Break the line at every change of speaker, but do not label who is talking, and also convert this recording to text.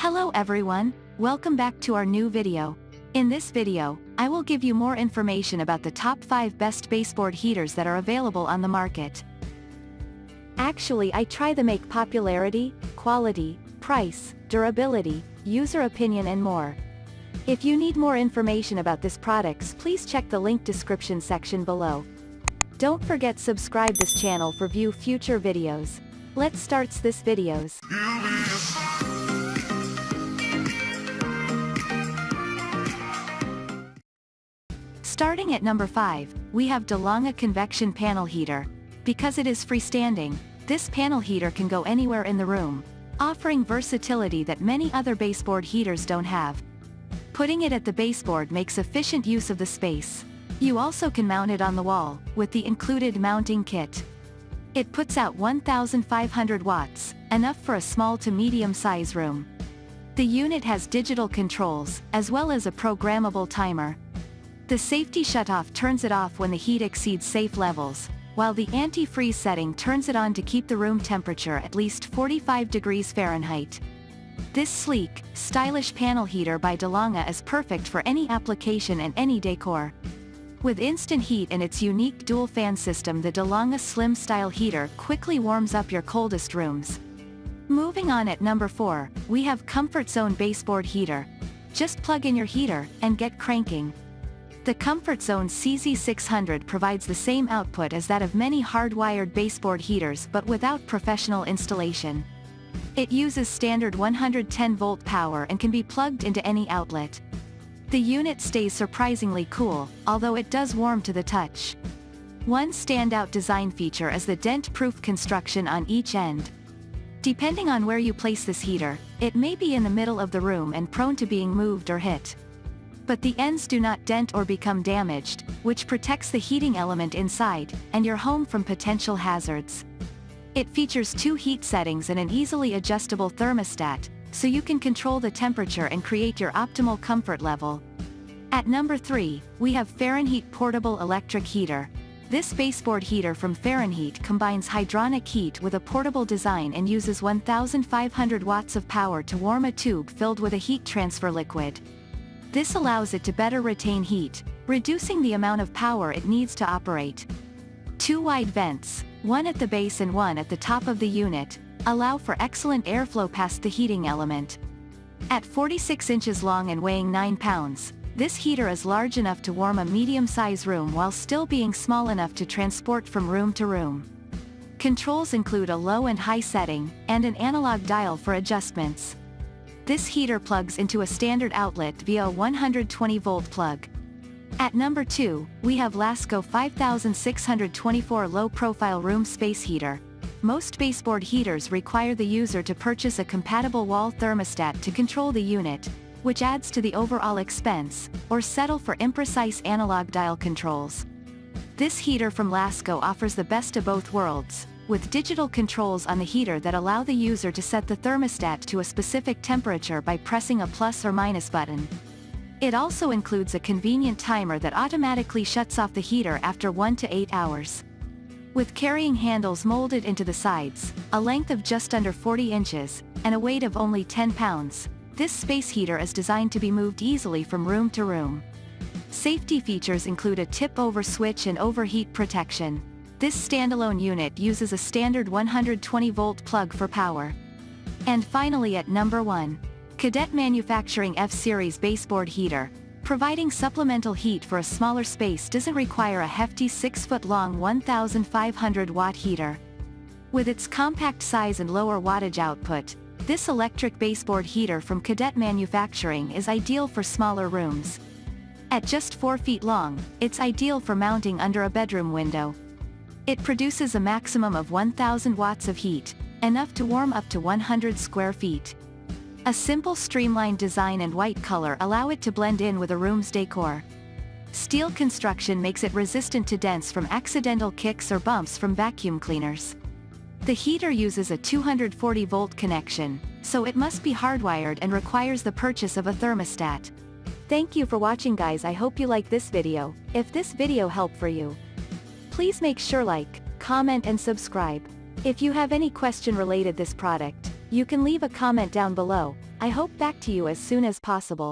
Hello everyone, welcome back to our new video. In this video, I will give you more information about the top 5 best baseboard heaters that are available on the market. Actually, I try to make popularity, quality, price, durability, user opinion and more. If you need more information about these products, please check the link description section below. Don't forget subscribe this channel for view future videos. Let's start this videos. Starting at number 5, we have DeLonghi Convection Panel Heater. Because it is freestanding, this panel heater can go anywhere in the room, offering versatility that many other baseboard heaters don't have. Putting it at the baseboard makes efficient use of the space. You also can mount it on the wall, with the included mounting kit. It puts out 1,500 watts, enough for a small to medium size room. The unit has digital controls, as well as a programmable timer. The safety shutoff turns it off when the heat exceeds safe levels, while the anti-freeze setting turns it on to keep the room temperature at least 45 degrees Fahrenheit. This sleek, stylish panel heater by DeLonghi is perfect for any application and any decor. With instant heat and its unique dual fan system, the DeLonghi Slim Style Heater quickly warms up your coldest rooms. Moving on at number 4, we have Comfort Zone Baseboard Heater. Just plug in your heater, and get cranking. The Comfort Zone CZ600 provides the same output as that of many hardwired baseboard heaters but without professional installation. It uses standard 110-volt power and can be plugged into any outlet. The unit stays surprisingly cool, although it does warm to the touch. One standout design feature is the dent-proof construction on each end. Depending on where you place this heater, it may be in the middle of the room and prone to being moved or hit. But the ends do not dent or become damaged, which protects the heating element inside, and your home from potential hazards. It features 2 heat settings and an easily adjustable thermostat, so you can control the temperature and create your optimal comfort level. At number 3, we have Fahrenheit Portable Electric Heater. This baseboard heater from Fahrenheit combines hydronic heat with a portable design and uses 1,500 watts of power to warm a tube filled with a heat transfer liquid. This allows it to better retain heat, reducing the amount of power it needs to operate. 2 wide vents, one at the base and one at the top of the unit, allow for excellent airflow past the heating element. At 46 inches long and weighing 9 pounds, this heater is large enough to warm a medium-sized room while still being small enough to transport from room to room. Controls include a low and high setting, and an analog dial for adjustments. This heater plugs into a standard outlet via a 120-volt plug. At number 2, we have Lasko 5624 Low-Profile Room Space Heater. Most baseboard heaters require the user to purchase a compatible wall thermostat to control the unit, which adds to the overall expense, or settle for imprecise analog dial controls. This heater from Lasko offers the best of both worlds, with digital controls on the heater that allow the user to set the thermostat to a specific temperature by pressing a plus or minus button. It also includes a convenient timer that automatically shuts off the heater after 1 to 8 hours. With carrying handles molded into the sides, a length of just under 40 inches, and a weight of only 10 pounds, this space heater is designed to be moved easily from room to room. Safety features include a tip-over switch and overheat protection. This standalone unit uses a standard 120-volt plug for power. And finally at number 1, Cadet Manufacturing FSeries Baseboard Heater. Providing supplemental heat for a smaller space doesn't require a hefty 6-foot-long 1,500-watt heater. With its compact size and lower wattage output, this electric baseboard heater from Cadet Manufacturing is ideal for smaller rooms. At just 4 feet long, it's ideal for mounting under a bedroom window. It produces a maximum of 1,000 watts of heat, enough to warm up to 100 square feet. A simple streamlined design and white color allow it to blend in with a room's decor. Steel construction makes it resistant to dents from accidental kicks or bumps from vacuum cleaners. The heater uses a 240-volt connection, so it must be hardwired and requires the purchase of a thermostat. Thank you for watching guys, I hope you like this video. If this video helped for you, please make sure like, comment and subscribe. If you have any question related this product, you can leave a comment down below. I hope back to you as soon as possible.